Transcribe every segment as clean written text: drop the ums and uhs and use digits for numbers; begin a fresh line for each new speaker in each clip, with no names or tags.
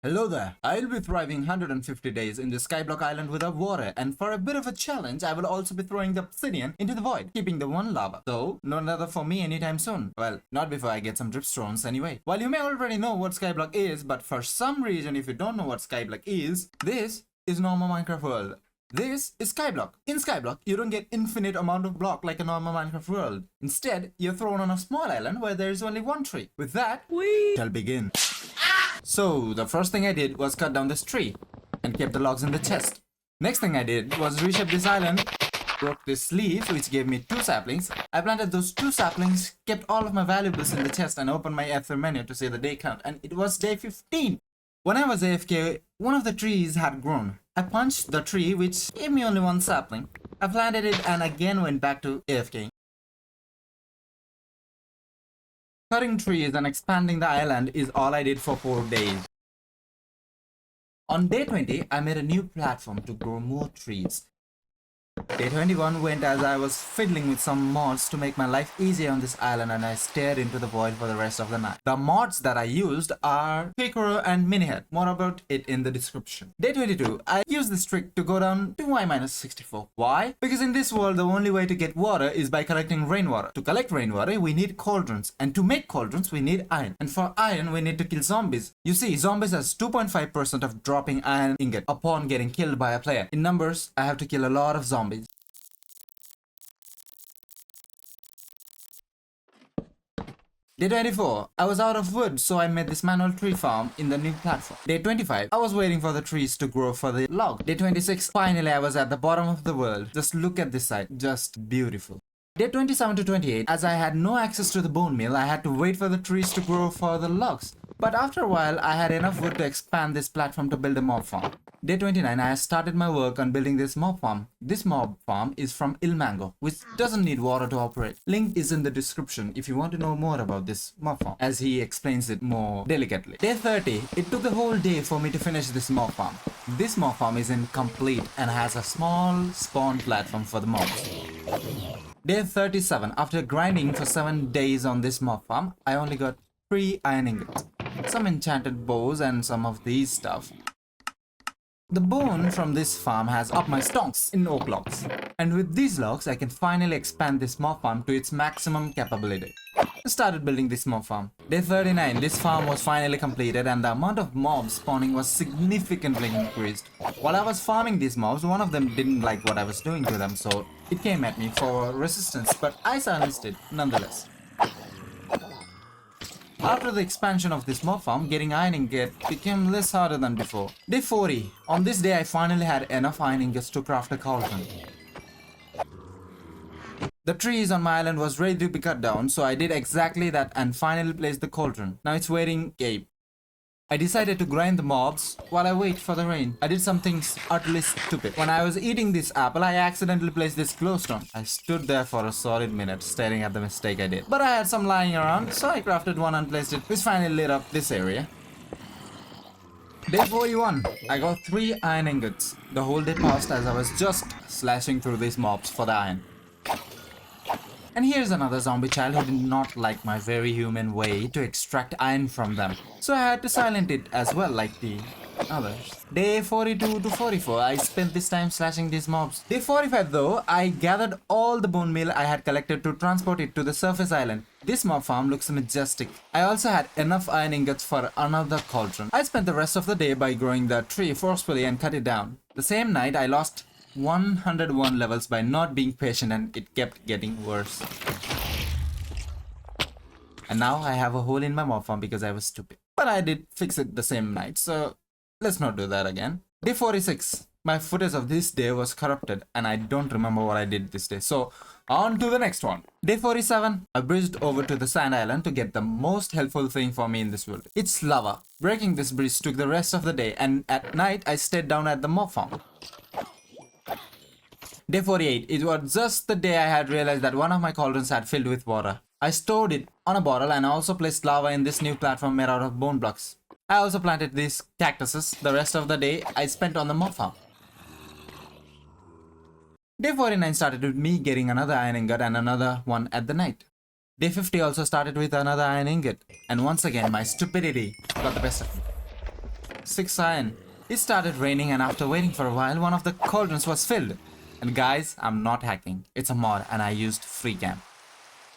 Hello there. I'll be thriving 150 days in the Skyblock island without water, and for a bit of a challenge, I will also be throwing the obsidian into the void, keeping the one lava. So, no another for me anytime soon. Well, not before I get some dripstones anyway. While you may already know what Skyblock is, but for some reason if you don't know what Skyblock is, this is normal Minecraft world. This is Skyblock. In Skyblock, you don't get infinite amount of block like a normal Minecraft world. Instead, you're thrown on a small island where there is only one tree. With that, we shall begin. So, the first thing I did was cut down this tree and kept the logs in the chest. Next thing I did was reshape this island, broke this leaf which gave me 2 saplings. I planted those 2 saplings, kept all of my valuables in the chest and opened my F3 menu to see the day count, and it was day 15. When I was AFK, one of the trees had grown. I punched the tree which gave me only 1 sapling. I planted it and again went back to AFK. Cutting trees and expanding the island is all I did for 4 days. On day 20, I made a new platform to grow more trees. Day 21 went as I was fiddling with some mods to make my life easier on this island, and I stared into the void for the rest of the night. The mods that I used are Picoro and Minihead. More about it in the description. Day 22, I used this trick to go down to y-64. Why? Because in this world, the only way to get water is by collecting rainwater. To collect rainwater, we need cauldrons. And to make cauldrons, we need iron. And for iron, we need to kill zombies. You see, zombies has 2.5% of dropping iron ingot upon getting killed by a player. In numbers, I have to kill a lot of zombies. Day 24, I was out of wood, so I made this manual tree farm in the new platform. Day 25, I was waiting for the trees to grow for the log. Day 26, finally I was at the bottom of the world. Just look at this side, just beautiful. Day 27 to 28, as I had no access to the bone meal, I had to wait for the trees to grow for the logs. But after a while, I had enough wood to expand this platform to build a mob farm. Day 29, I started my work on building this mob farm. This mob farm is from Ilmango, which doesn't need water to operate. Link is in the description if you want to know more about this mob farm, as he explains it more delicately. Day 30, it took the whole day for me to finish this mob farm. This mob farm is incomplete and has a small spawn platform for the mobs. Day 37, after grinding for 7 days on this mob farm, I only got 3 iron ingots, some enchanted bows and some of these stuff. The bone from this farm has up my stonks in oak logs, and with these logs I can finally expand this mob farm to its maximum capability. I started building this mob farm. Day 39, this farm was finally completed and the amount of mobs spawning was significantly increased. While I was farming these mobs, one of them didn't like what I was doing to them, so it came at me for resistance, but I silenced it nonetheless. After the expansion of this mob farm, getting iron ingot became less harder than before. Day 40. On this day I finally had enough iron ingots to craft a cauldron. The trees on my island was ready to be cut down, so I did exactly that and finally placed the cauldron. Now it's waiting Gabe. I decided to grind the mobs while I wait for the rain. I did something utterly stupid. When I was eating this apple, I accidentally placed this glowstone. I stood there for a solid minute staring at the mistake I did. But I had some lying around, so I crafted one and placed it, which finally lit up this area. Day 41. I got 3 iron ingots. The whole day passed as I was just slashing through these mobs for the iron. And here's another zombie child who did not like my very human way to extract iron from them. So I had to silence it as well like the others. Day 42 to 44, I spent this time slashing these mobs. Day 45 though, I gathered all the bone meal I had collected to transport it to the surface island. This mob farm looks majestic. I also had enough iron ingots for another cauldron. I spent the rest of the day by growing the tree forcefully and cut it down. The same night I lost 101 levels by not being patient, and it kept getting worse. And now I have a hole in my mob farm because I was stupid. But I did fix it the same night, so let's not do that again. Day 46. My footage of this day was corrupted and I don't remember what I did this day. So on to the next one. Day 47. I bridged over to the sand island to get the most helpful thing for me in this world. It's lava. Breaking this bridge took the rest of the day, and at night I stayed down at the mob farm. Day 48. It was just the day I had realized that one of my cauldrons had filled with water. I stored it on a bottle and I also placed lava in this new platform made out of bone blocks. I also planted these cactuses. The rest of the day I spent on the mob farm. Day 49 started with me getting another iron ingot and another one at the night. Day 50 also started with another iron ingot, and once again my stupidity got the best of me. 6 iron. It started raining, and after waiting for a while, one of the cauldrons was filled. And guys, I'm not hacking. It's a mod and I used free cam.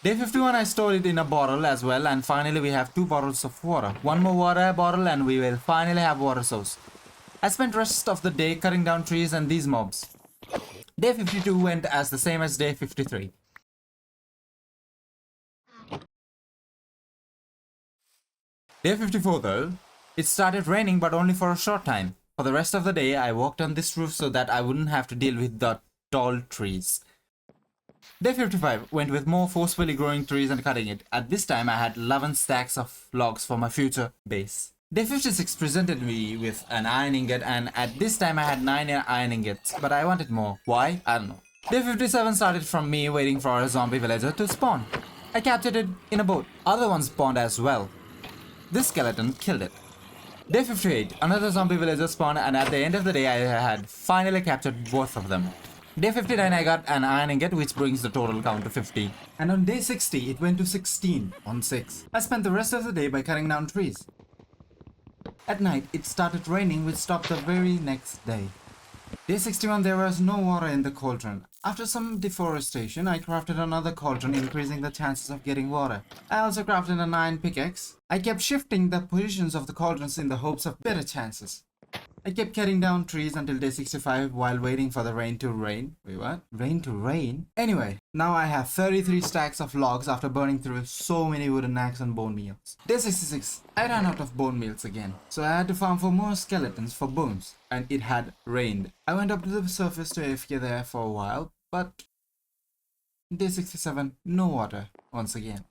Day 51 I stored it in a bottle as well, and finally we have 2 bottles of water. One more water bottle and we will finally have water source. I spent rest of the day cutting down trees and these mobs. Day 52 went as the same as day 53. Day 54 though, it started raining but only for a short time. For the rest of the day I walked on this roof so that I wouldn't have to deal with the tall trees. Day 55 went with more forcefully growing trees and cutting it. At this time I had 11 stacks of logs for my future base. Day 56 presented me with an iron ingot, and at this time I had 9 iron ingots, but I wanted more. Why? I don't know. Day 57 started from me waiting for a zombie villager to spawn. I captured it in a boat. Other ones spawned as well. This skeleton killed it. Day 58, another zombie villager spawned, and at the end of the day I had finally captured both of them. Day 59 I got an iron ingot, which brings the total count to 50. And on day 60 it went to 16 on 6. I spent the rest of the day by cutting down trees. At night it started raining, which stopped the very next day. Day 61 there was no water in the cauldron. After some deforestation I crafted another cauldron, increasing the chances of getting water. I also crafted an iron pickaxe. I kept shifting the positions of the cauldrons in the hopes of better chances. I kept cutting down trees until day 65 while waiting for the rain to rain. Wait, what? Rain to rain? Anyway, now I have 33 stacks of logs after burning through so many wooden axe and bone meals. Day 66, I ran out of bone meals again, so I had to farm for more skeletons for bones, and it had rained. I went up to the surface to AFK there for a while, but day 67, no water once again.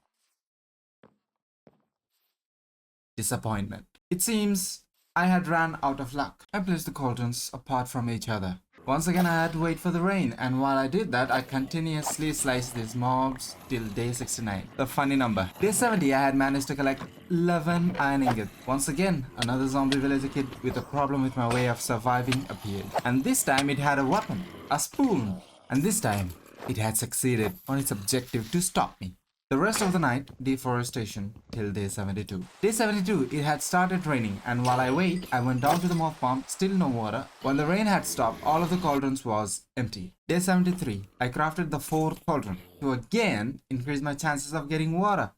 Disappointment. It seems I had ran out of luck. I placed the cauldrons apart from each other. Once again I had to wait for the rain, and while I did that I continuously sliced these mobs till day 69. The funny number. Day 70 I had managed to collect 11 iron ingots. Once again another zombie villager kid with a problem with my way of surviving appeared. And this time it had a weapon. A spoon. And this time it had succeeded on its objective to stop me. The rest of the night, deforestation till day 72. Day 72, it had started raining, and while I wait, I went down to the mob farm, still no water. When the rain had stopped, all of the cauldrons was empty. Day 73, I crafted the 4th cauldron to again increase my chances of getting water.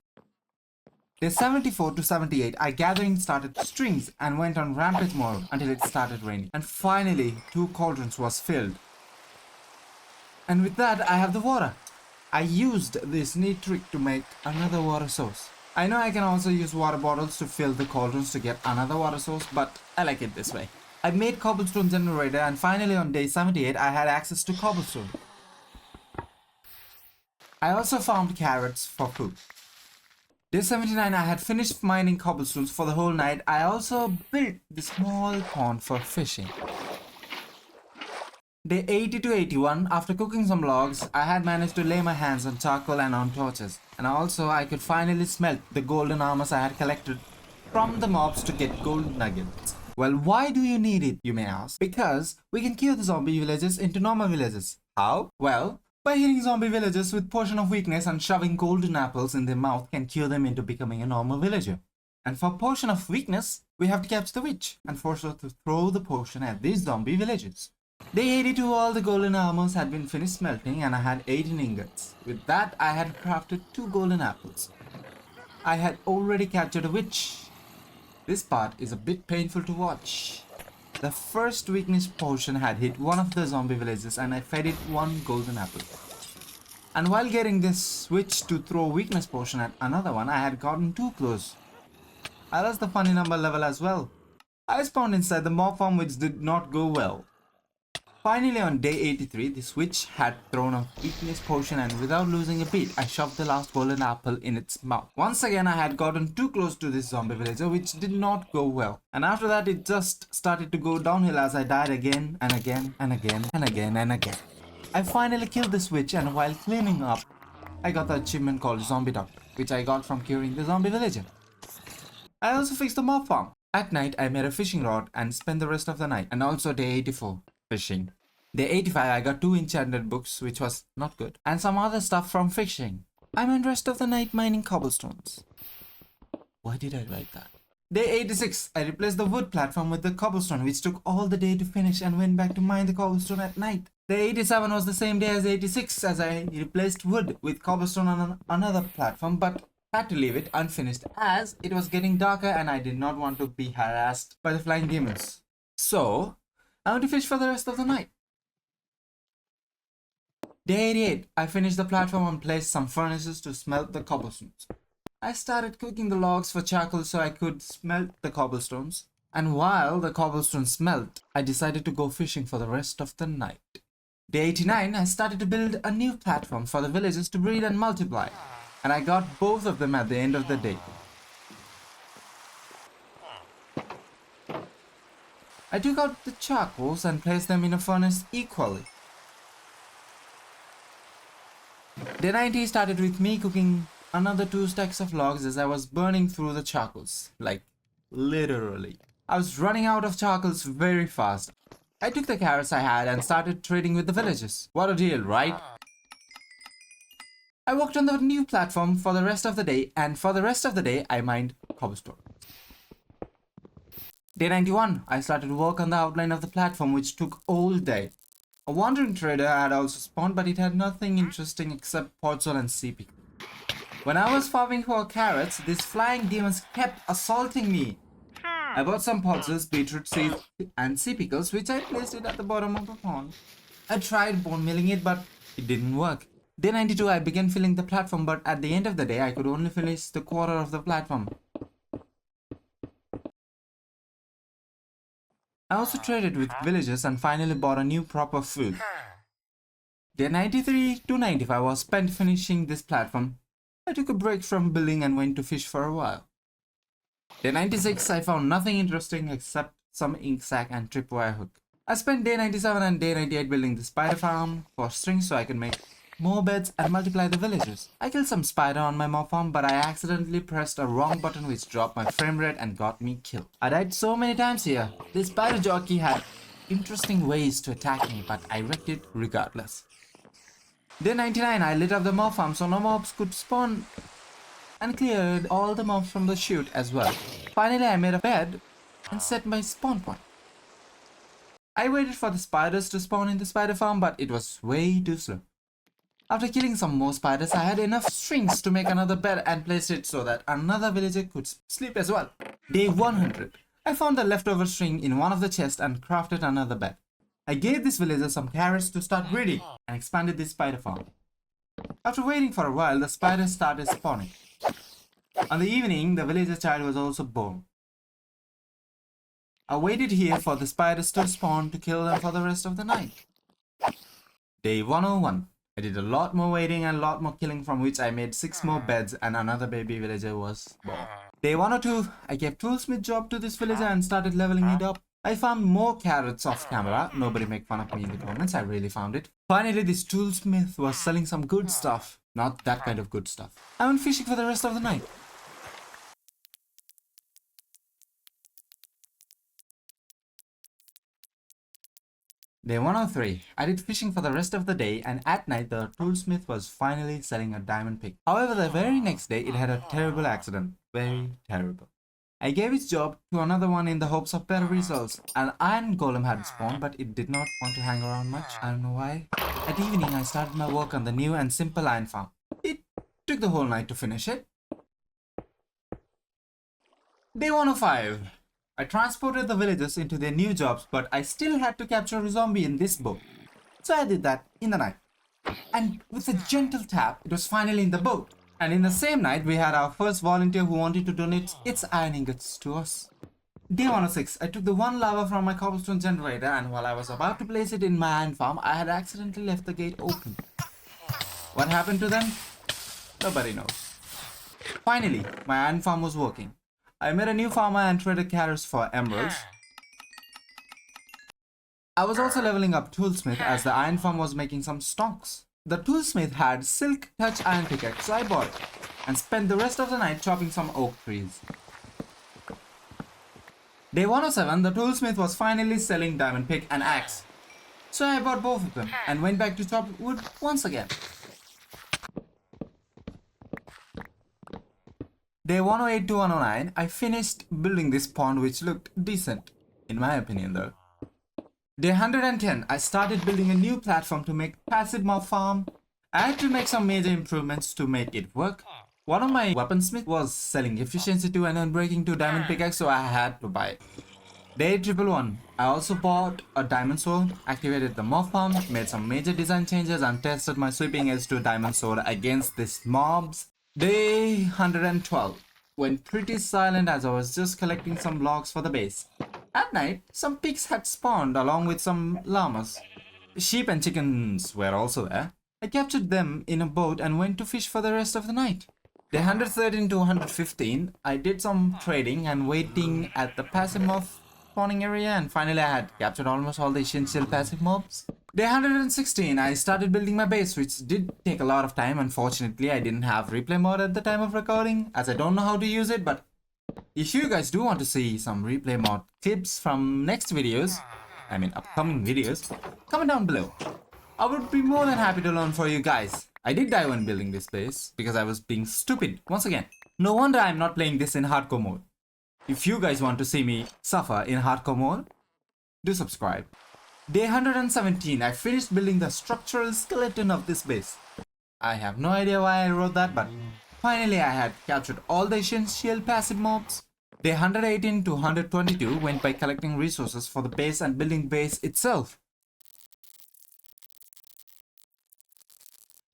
Day 74 to 78, I gathering started strings and went on rampage mode until it started raining. And finally, 2 cauldrons was filled. And with that, I have the water. I used this neat trick to make another water source. I know I can also use water bottles to fill the cauldrons to get another water source, but I like it this way. I made cobblestone generator, and finally on day 78 I had access to cobblestone. I also farmed carrots for food. Day 79 I had finished mining cobblestones for the whole night. I also built this small pond for fishing. Day 80 to 81, after cooking some logs, I had managed to lay my hands on charcoal and on torches. And also I could finally smelt the golden armors I had collected from the mobs to get gold nuggets. Well, why do you need it, you may ask? Because we can cure the zombie villagers into normal villagers. How? Well, by hitting zombie villagers with potion of weakness and shoving golden apples in their mouth can cure them into becoming a normal villager. And for potion of weakness, we have to catch the witch and force her to throw the potion at these zombie villagers. Day 82, all the golden armors had been finished smelting and I had 18 ingots. With that, I had crafted 2 golden apples. I had already captured a witch. This part is a bit painful to watch. The first weakness potion had hit one of the zombie villagers and I fed it 1 golden apple. And while getting this witch to throw weakness potion at another one, I had gotten too close. I lost the funny number level as well. I spawned inside the mob farm, which did not go well. Finally on day 83, this witch had thrown a weakness potion and without losing a beat, I shoved the last golden apple in its mouth. Once again I had gotten too close to this zombie villager, which did not go well. And after that it just started to go downhill as I died again and again and again and again and again. I finally killed this witch, and while cleaning up, I got the achievement called Zombie Doctor, which I got from curing the zombie villager. I also fixed the mob farm. At night I made a fishing rod and spent the rest of the night, and also day 84. Fishing. Day 85 I got 2 enchanted books, which was not good, and some other stuff from fishing. I spent rest of the night mining cobblestones. Why did I write that? Day 86, I replaced the wood platform with the cobblestone, which took all the day to finish, and went back to mine the cobblestone at night. Day 87 was the same day as 86, as I replaced wood with cobblestone on another platform, but had to leave it unfinished as it was getting darker and I did not want to be harassed by the flying demons. So, I went to fish for the rest of the night. Day 88, I finished the platform and placed some furnaces to smelt the cobblestones. I started cooking the logs for charcoal so I could smelt the cobblestones. And while the cobblestones smelt, I decided to go fishing for the rest of the night. Day 89, I started to build a new platform for the villagers to breed and multiply. And I got both of them at the end of the day. I took out the charcoals and placed them in a furnace equally. Day 90 started with me cooking another 2 stacks of logs as I was burning through the charcoals. Like, literally. I was running out of charcoals very fast. I took the carrots I had and started trading with the villagers. What a deal, right? I worked on the new platform for the rest of the day, and for the rest of the day, I mined cobblestone. Day 91, I started work on the outline of the platform, which took all day. A wandering trader had also spawned, but it had nothing interesting except podzol and CP. When I was farming for carrots, these flying demons kept assaulting me. I bought some podzols, beetroot seeds, and sea pickles, which I placed it at the bottom of the pond. I tried bone milling it, but it didn't work. Day 92, I began filling the platform, but at the end of the day, I could only finish the quarter of the platform. I also traded with villagers and finally bought a new proper food. Day 93 to 95 was spent finishing this platform. I took a break from building and went to fish for a while. Day 96, I found nothing interesting except some ink sac and tripwire hook. I spent day 97 and day 98 building the spider farm for strings so I could make more beds and multiply the villagers. I killed some spider on my mob farm, but I accidentally pressed a wrong button which dropped my frame rate and got me killed. I died so many times here. This spider jockey had interesting ways to attack me, but I wrecked it regardless. Day 99, I lit up the mob farm so no mobs could spawn and cleared all the mobs from the chute as well. Finally, I made a bed and set my spawn point. I waited for the spiders to spawn in the spider farm, but it was way too slow. After killing some more spiders, I had enough strings to make another bed and placed it so that another villager could sleep as well. Day 100. I found the leftover string in one of the chests and crafted another bed. I gave this villager some carrots to start breeding and expanded this spider farm. After waiting for a while, the spiders started spawning. On the evening, the villager child was also born. I waited here for the spiders to spawn to kill them for the rest of the night. Day 101. I did a lot more waiting and a lot more killing, from which I made 6 more beds and another baby villager was born. Day 102, I gave toolsmith job to this villager and started leveling it up. I found more carrots off camera. Nobody make fun of me in the comments, I really found it. Finally, this toolsmith was selling some good stuff. Not that kind of good stuff. I went fishing for the rest of the night. Day 103. I did fishing for the rest of the day, and at night the toolsmith was finally selling a diamond pick. However, the very next day it had a terrible accident. Very terrible. I gave its job to another one in the hopes of better results. An iron golem had spawned, but it did not want to hang around much. I don't know why. At evening, I started my work on the new and simple iron farm. It took the whole night to finish it. Day 105. I transported the villagers into their new jobs, but I still had to capture a zombie in this boat. So I did that in the night. And with a gentle tap, it was finally in the boat. And in the same night, we had our first volunteer who wanted to donate its iron ingots to us. Day 106, I took the one lava from my cobblestone generator, and while I was about to place it in my iron farm, I had accidentally left the gate open. What happened to them? Nobody knows. Finally, my iron farm was working. I met a new farmer and traded carrots for emeralds. I was also leveling up toolsmith as the iron farm was making some stonks. The toolsmith had silk touch iron pickaxe, so I bought it and spent the rest of the night chopping some oak trees. Day 107, the toolsmith was finally selling diamond pick and axe. So I bought both of them and went back to chop wood once again. Day 108 to 109, I finished building this pond which looked decent, in my opinion though. Day 110, I started building a new platform to make passive mob farm. I had to make some major improvements to make it work. One of my weaponsmith was selling efficiency 2 and unbreaking 2 diamond pickaxe, so I had to buy it. Day 111, I also bought a diamond sword, activated the mob farm, made some major design changes and tested my sweeping edge to diamond sword against these mobs. Day 112 went pretty silent as I was just collecting some blocks for the base. At night, some pigs had spawned along with some llamas. Sheep and chickens were also there. I captured them in a boat and went to fish for the rest of the night. Day 113 to 115, I did some trading and waiting at the passive mob spawning area, and finally I had captured almost all the essential passive mobs. Day 116, I started building my base, which did take a lot of time. Unfortunately, I didn't have replay mode at the time of recording, as I don't know how to use it, but if you guys do want to see some replay mod tips from next videos, upcoming videos, comment down below. I would be more than happy to learn for you guys. I did die when building this base because I was being stupid once again. No wonder I'm not playing this in hardcore mode. If you guys want to see me suffer in hardcore mode, do subscribe. Day 117, I finished building the structural skeleton of this base. I have no idea why I wrote that, but finally I had captured all the essential passive mobs. Day 118 to 122 went by collecting resources for the base and building base itself.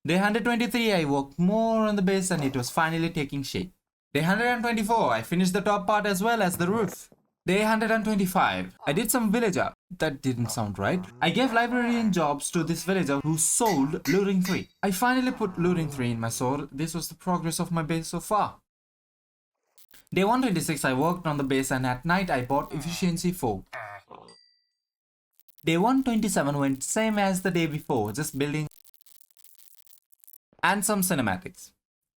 Day 123, I worked more on the base and it was finally taking shape. Day 124, I finished the top part as well as the roof. Day 125, I did some villager. That didn't sound right. I gave librarian jobs to this villager who sold looting 3. I finally put looting 3 in my sword. This was the progress of my base so far. Day 126, I worked on the base and at night I bought efficiency 4. Day 127 went same as the day before, just building and some cinematics.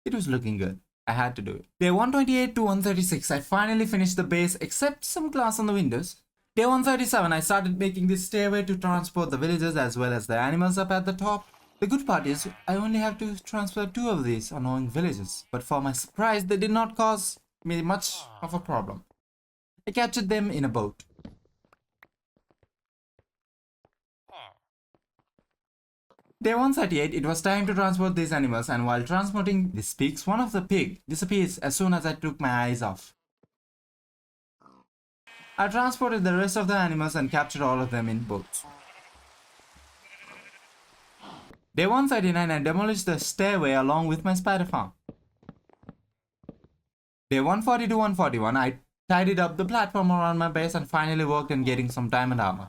It was looking good. I had to do it. Day 128 to 136, I finally finished the base except some glass on the windows. Day 137, I started making this stairway to transport the villagers as well as the animals up at the top. The good part is, I only have to transfer 2 of these annoying villagers, but for my surprise, they did not cause me much of a problem. I captured them in a boat. Day 138, it was time to transport these animals, and while transporting these pigs, one of the pig disappears as soon as I took my eyes off. I transported the rest of the animals and captured all of them in boats. Day 139, I demolished the stairway along with my spider farm. Day 140 to 141, I tidied up the platform around my base and finally worked on getting some diamond armor.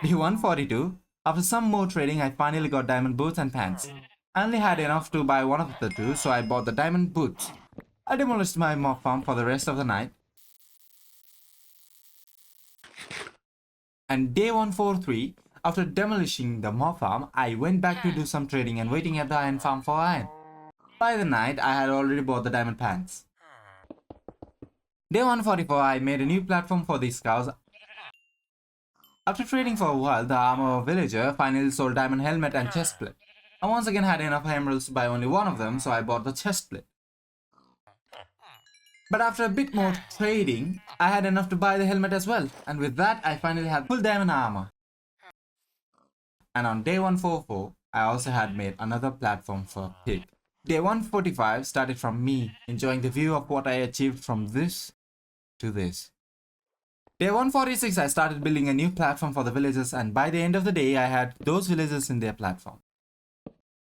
Day 142, after some more trading, I finally got diamond boots and pants. I only had enough to buy one of the 2, so I bought the diamond boots. I demolished my mob farm for the rest of the night. And day 143, after demolishing the mob farm, I went back to do some trading and waiting at the iron farm for iron. By the night, I had already bought the diamond pants. Day 144, I made a new platform for these cows. After trading for a while, the armor villager finally sold diamond helmet and chestplate. I once again had enough emeralds to buy only one of them, so I bought the chestplate. But after a bit more trading, I had enough to buy the helmet as well, and with that I finally had full diamond armor. And on day 144, I also had made another platform for pig. Day 145 started from me enjoying the view of what I achieved from this to this. Day 146, I started building a new platform for the villagers, and by the end of the day, I had those villagers in their platform.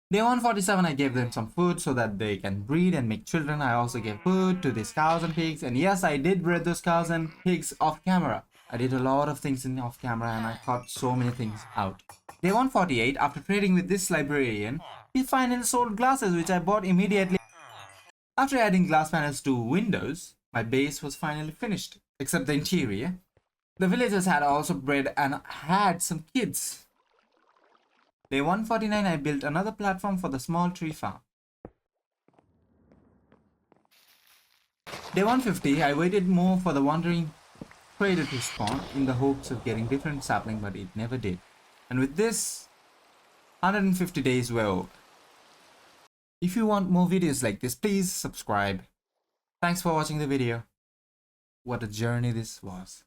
Day 147, I gave them some food so that they can breed and make children. I also gave food to these cows and pigs, and yes, I did breed those cows and pigs off camera. I did a lot of things off camera and I caught so many things out. Day 148, after trading with this librarian, he finally sold glasses which I bought immediately. After adding glass panels to windows, my base was finally finished, except the interior. The villagers had also bred and had some kids. Day 149, I built another platform for the small tree farm. Day 150, I waited more for the wandering trader to spawn in the hopes of getting different sapling, but it never did. And with this, 150 days were over. If you want more videos like this, please subscribe. Thanks for watching the video. What a journey this was.